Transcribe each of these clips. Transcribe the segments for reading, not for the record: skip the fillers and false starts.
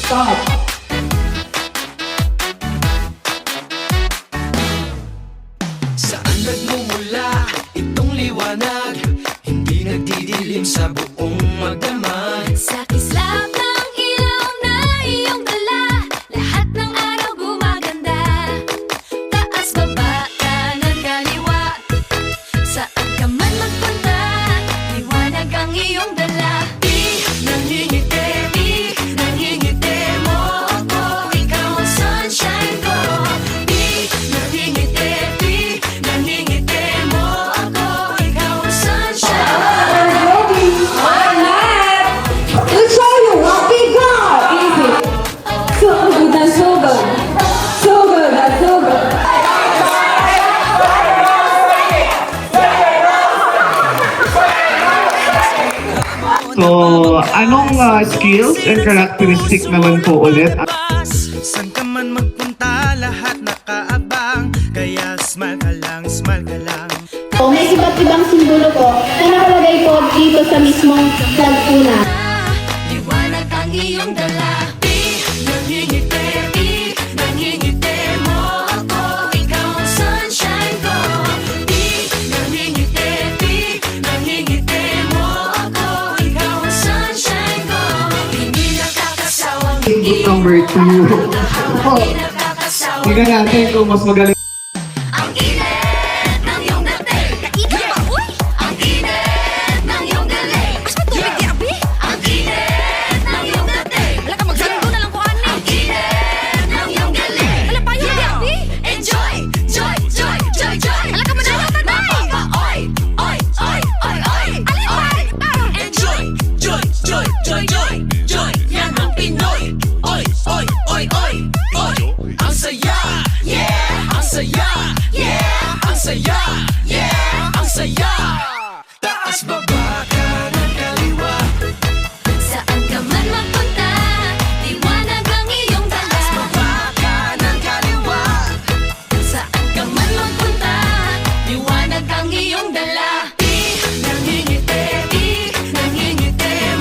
Stop! Saan nagmumula itong liwanag? Hindi nagdidilim sa buong magdamag. Sa kislap ng ilaw na iyong dala, lahat ng araw gumaganda. Taas, baba, kanan, kaliwa, saan ka man magpunta, liwanag ang iyong dala. Nangingiti mo ako, ikaw ang sunshine ko. Nangingiti mo ako, ikaw ang sunshine ko. To show you what we got! Easy. So good and so good. So good and so good. So, anong skills and characteristic naman po ulit? Saan ka man magpunta, lahat nakaabang. Kaya smile ka lang, smile ka lang. May iba't ibang simbolo po na nakalagay po dito sa mismong flag po na. Liwanag ang iyong dala. Nangingiti mo ako, ikaw ang sunshine ko. Nangingiti mo ako, ikaw ang sunshine ko. Hindi nakakasawang Input number 2. Hindi nakakasawang Tingnan natin kung mas magaling. ang init ng iyong dating. Kaikigan ba, uy? Ang init ng iyong galing. Mas matubig di, abi? Ang init ng iyong dating. Wala ka magsando na lang ko, ani. Ang init ng iyong galing. Wala pa yun di, abi? Enjoy, joy, joy, joy, joy. Wala ka madalaw, tagay. Oy, oy, oy, oy, oy. Alin ba? Enjoy, joy, joy, joy, joy, joy. Yan ang Pinoy. Oy, oy, oy, oy, oy. Ang saya, yeah. Ang saya, yeah. Ang saya, yeah. Ang saya. Taas, baba, kanan, kaliwa. Saan ka man magpunta, liwanag ang iyong dala. Baba, kanan, kaliwa. Saan ka man magpunta, liwanag ang iyong dala. Nangingiti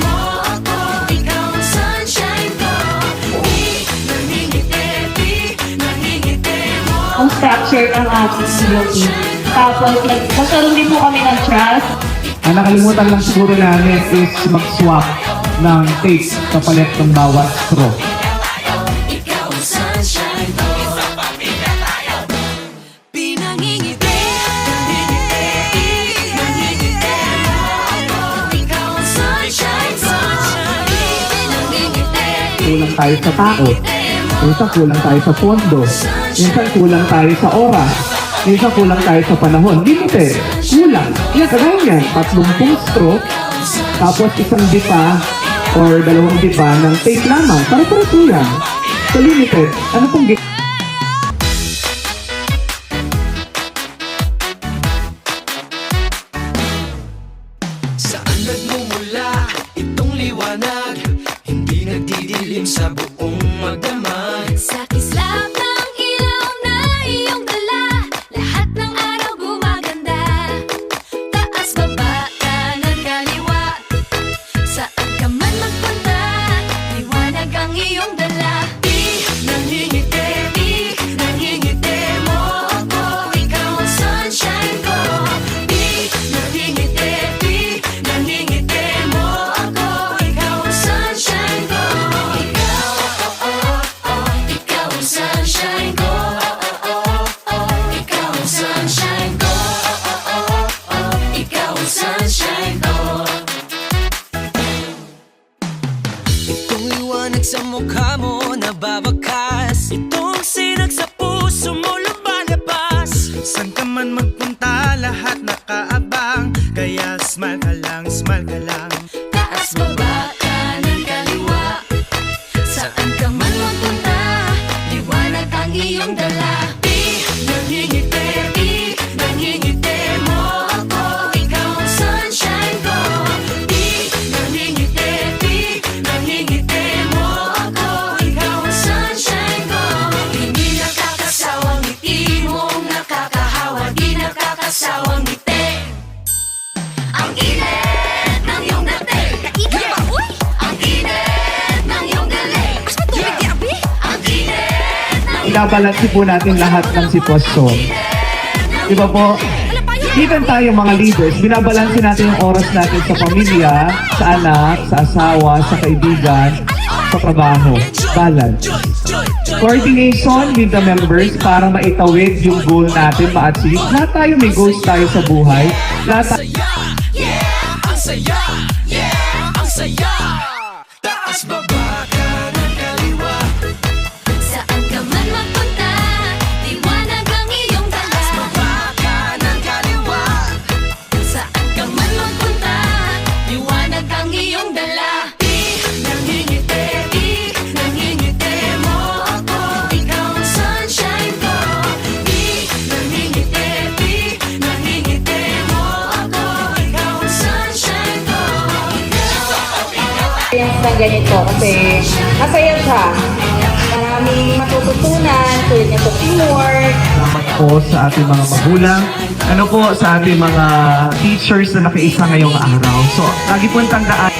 mo ako, ikaw ang sunshine ko. Nangingiti mo Ang structure ng ating beauty. Tapos, magkaroon din po kami ng trust. Ang nakalimutan lang siguro namin is mag-swap ng taste kapalit ng bawat straw. ikaw ang sunshine ko. Pinangingiti mo ako, ikaw ang sunshine ko. Pinangingiti Kulang tayo sa tao. Minsan kulang tayo sa pondo. Minsan kulang tayo sa oras. Minsan kulang tayo sa panahon. Limited. Kulang. Yan, kagaya yan. 30 straw. Tapos isang dipa or 2 dipa ng tape lamang. Para yan. So limited. Ano pong Saan nagmumula itong liwanag? Hindi nagdidilim sa buong magdamag. sa kislap ng ilaw na iyong dala, lahat ng araw gumaganda. Taas, baba, kanan, kaliwa, saan ka man magpunta, liwanag ang iyong dala. Nangingiti mo ako, ikaw ang sunshine ko. Nangingiti mo ako, ikaw ang sunshine ko. Ikaw ang sunshine ko. Ikaw ang sunshine ko. Ikaw ang sunshine ko. Itong liwanag sa mukha mo nababakas. Itong sinag sa puso mo lumalabas. Saan ka man magpunta, lahat nakaabang. Kaya smile ka lang, smile ka lang. Taas, baba, kanan, kaliwa, saan ka man magpunta, liwanag ang iyong dala. Nangingiti mo ako, ikaw ang sunshine ko. Nangingiti mo ako, ikaw ang sunshine ko. Hindi nakakasawang ngiti mo, nakakahawa, di nakakasawang ngiti. Ang init ng iyong dating. Kaikigan ba, uy? Ang init ng iyong galing. Mas matubig binabalansi po natin lahat ng sitwasyon. Di ba po? Even tayo mga leaders, binabalansi natin yung oras natin sa pamilya, sa anak, sa asawa, sa kaibigan, sa trabaho. Balance. Coordination with the members para maitawid yung goal natin, ma-achieve. Lahat tayo may goals tayo sa buhay. Lahat tayo Ang saya, yeah, ang saya. Taas baba kanan kaliwa. Saan ka man magpunta, liwanag ang iyong dala. Taas baba kanan kaliwa. Saan ka man magpunta, liwanag ang iyong dala. Nangingiti, nangingiti mo ako. Ikaw ang sunshine ko. Nangingiti mo ako. Ikaw ang sunshine ko. Yung sa ganito kasi masaya siya. Maraming matututunan, tulad niya sa teamwork. salamat po sa ating mga magulang. Ano po sa ating mga teachers na nakiisa ngayong araw. So, lagi po tandaan,